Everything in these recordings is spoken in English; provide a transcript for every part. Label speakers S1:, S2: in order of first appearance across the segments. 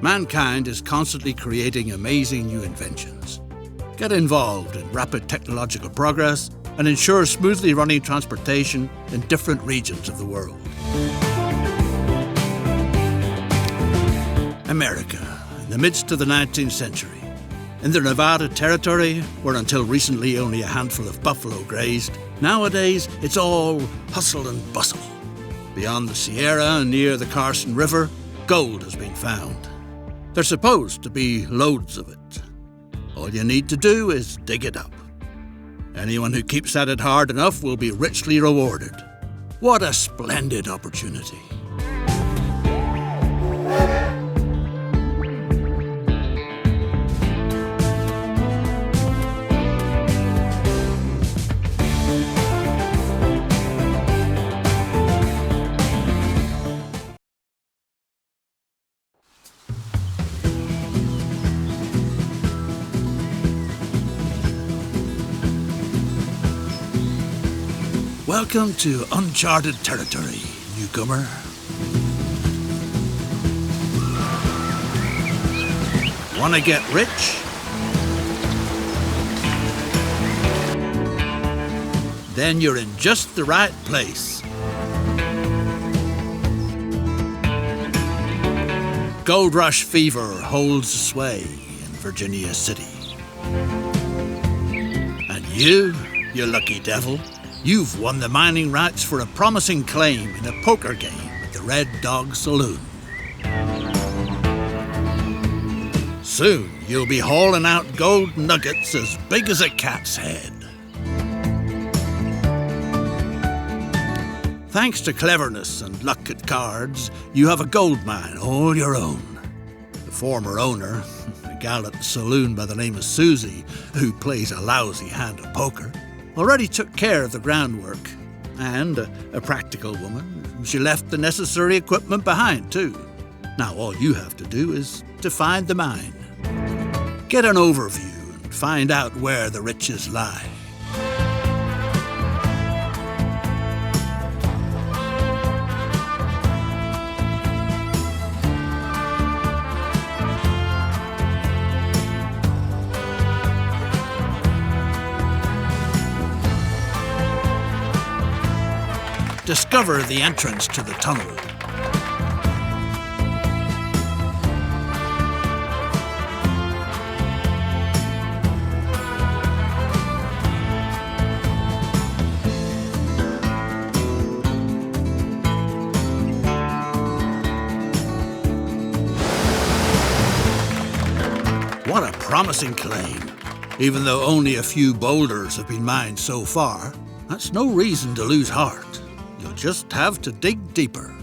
S1: Mankind is constantly creating amazing new inventions. Get involved in rapid technological progress and ensure smoothly running transportation in different regions of the world. America, in the midst of the 19th century. In the Nevada territory, where until recently only a handful of buffalo grazed, nowadays it's all hustle and bustle. Beyond the Sierra and near the Carson River, gold has been found. There's supposed to be loads of it. All you need to do is dig it up. Anyone who keeps at it hard enough will be richly rewarded. What a splendid opportunity. Welcome to uncharted territory, newcomer. Wanna get rich? Then you're in just the right place. Gold rush fever holds sway in Virginia City. And you lucky devil, you've won the mining rights for a promising claim in a poker game at the Red Dog Saloon. Soon you'll be hauling out gold nuggets as big as a cat's head. Thanks to cleverness and luck at cards, you have a gold mine all your own. The former owner, a gal at the saloon by the name of Susie, who plays a lousy hand of poker, already took care of the groundwork, and a practical woman, she left the necessary equipment behind too. Now all you have to do is to find the mine. Get an overview and find out where the riches lie. Discover the entrance to the tunnel. What a promising claim. Even though only a few boulders have been mined so far, that's no reason to lose heart. You'll just have to dig deeper.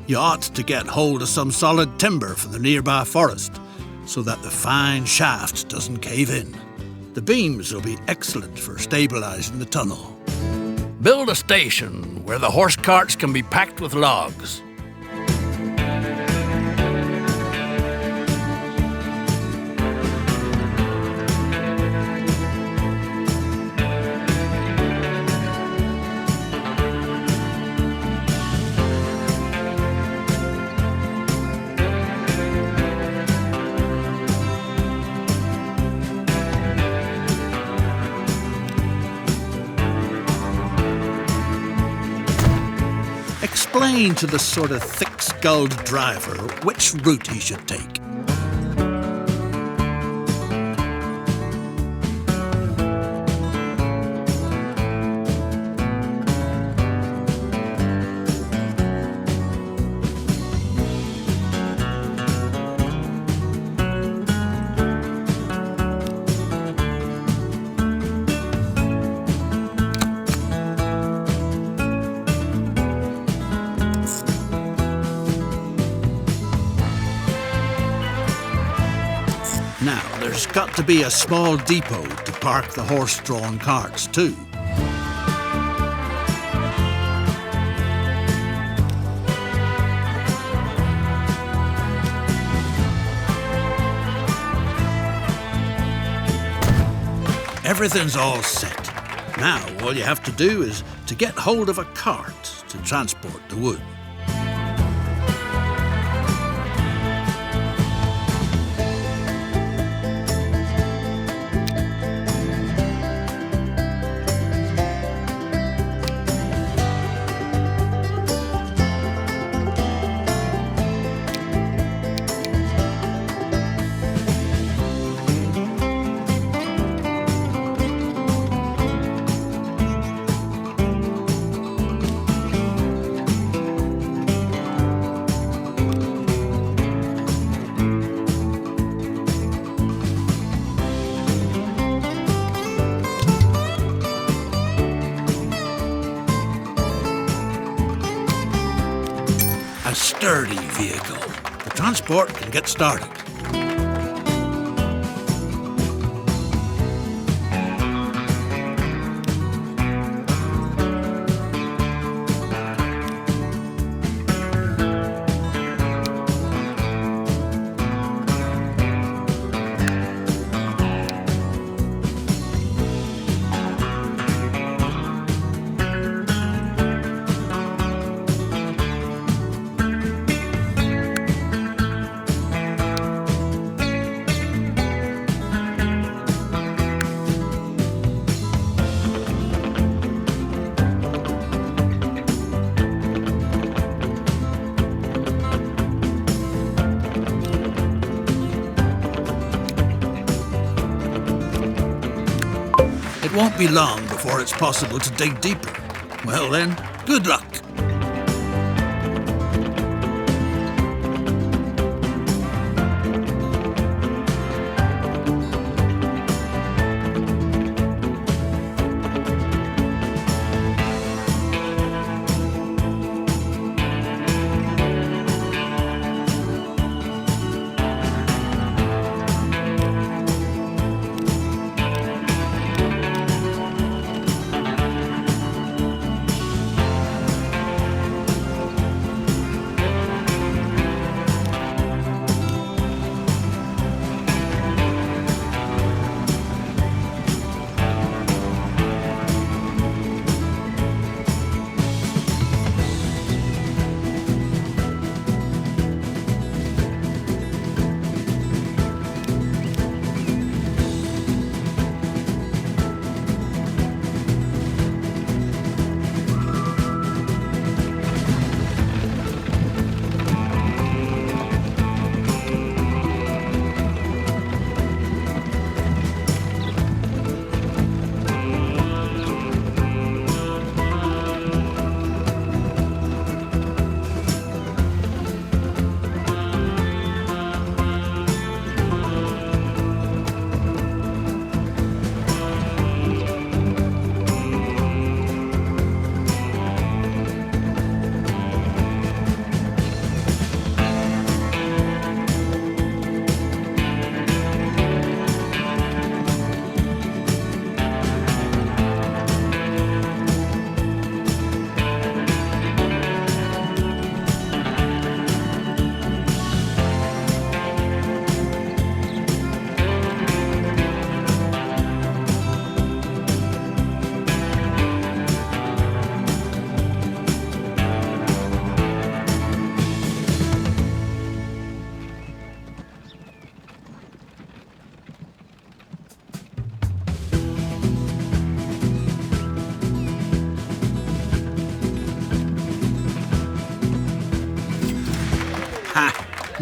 S1: You ought to get hold of some solid timber from the nearby forest so that the fine shaft doesn't cave in. The beams will be excellent for stabilizing the tunnel. Build a station where the horse carts can be packed with logs. Explain to the sort of thick-skulled driver which route he should take. Now, there's got to be a small depot to park the horse-drawn carts, too. Everything's all set. Now, all you have to do is to get hold of a cart to transport the wood. a sturdy vehicle. The transport can get started. It won't be long before it's possible to dig deeper. Well then, good luck.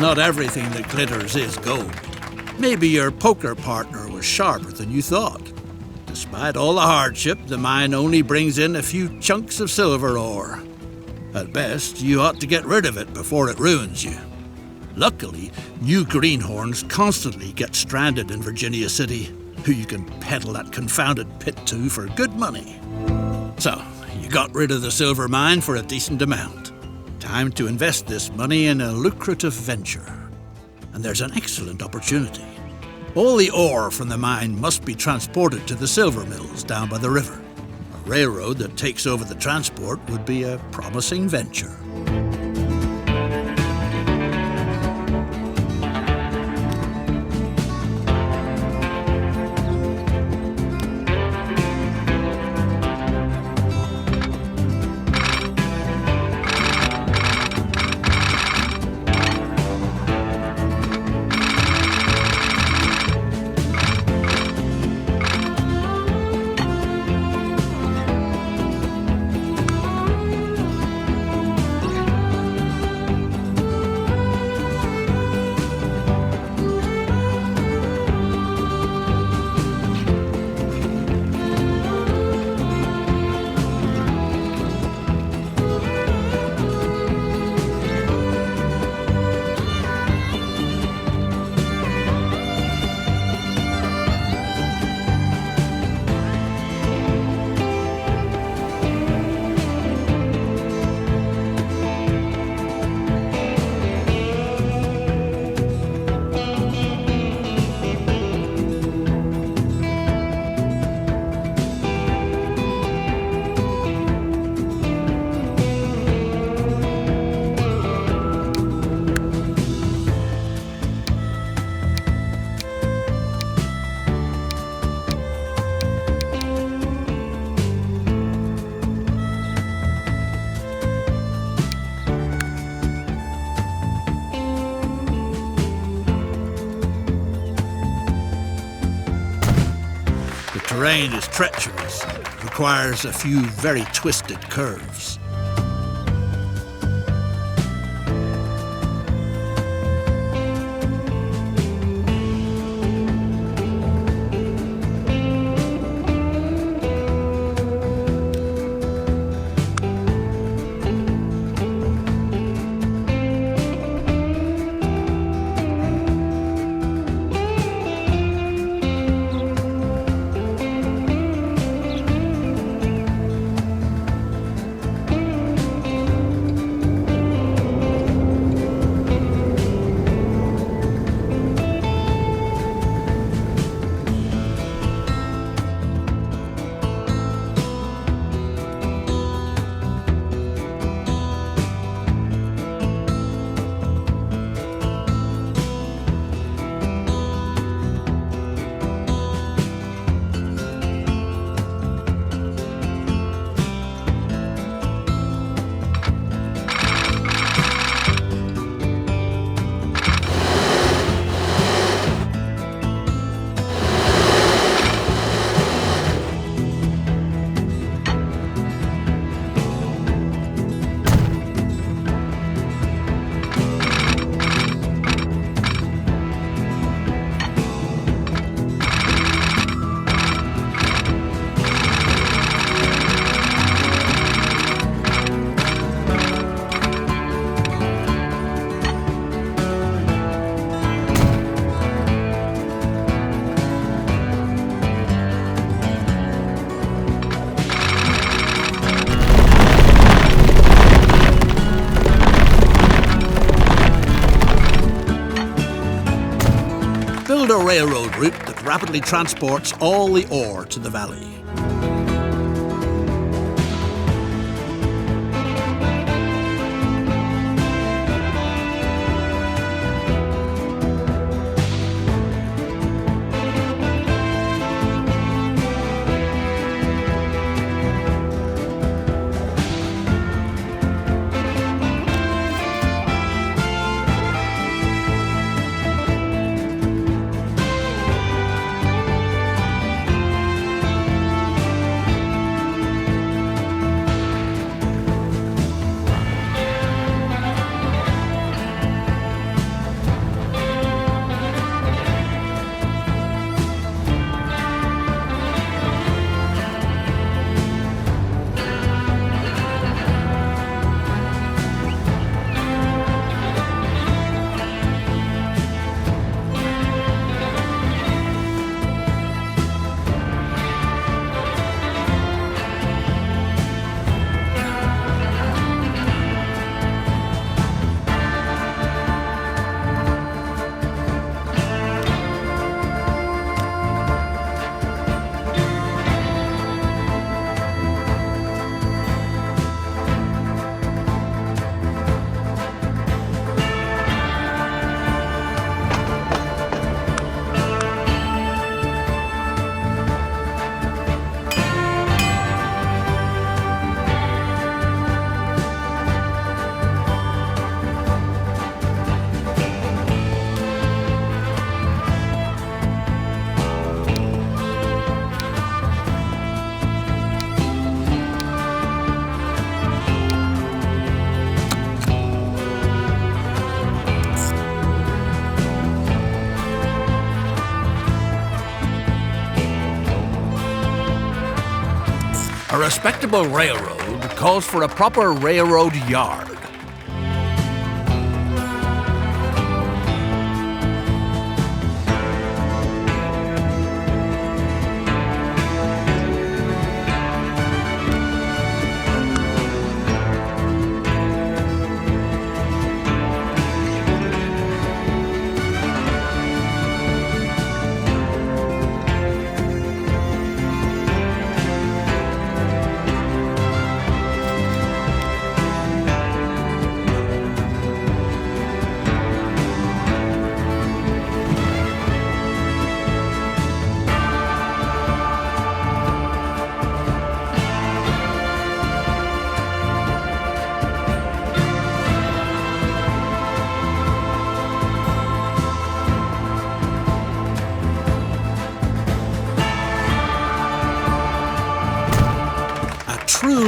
S1: Not everything that glitters is gold. Maybe your poker partner was sharper than you thought. Despite all the hardship, the mine only brings in a few chunks of silver ore. At best, you ought to get rid of it before it ruins you. Luckily, new greenhorns constantly get stranded in Virginia City, who you can peddle that confounded pit to for good money. So, you got rid of the silver mine for a decent amount. Time to invest this money in a lucrative venture. And there's an excellent opportunity. All the ore from the mine must be transported to the silver mills down by the river. A railroad that takes over the transport would be a promising venture. terrain is treacherous, requires a few very twisted curves. Build a railroad route that rapidly transports all the ore to the valley. A respectable railroad calls for a proper railroad yard.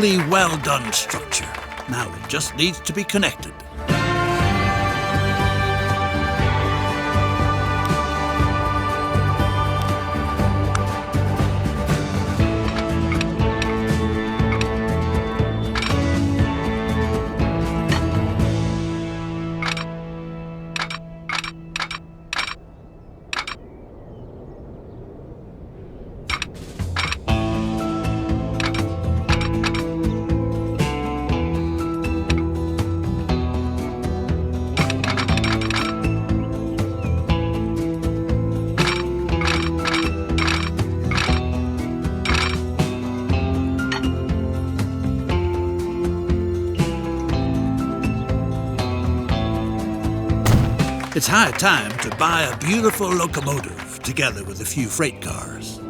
S1: really well done structure. Now it just needs to be connected. It's high time to buy a beautiful locomotive, together with a few freight cars.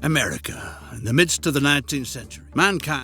S1: America, in the midst of the 19th century. Mankind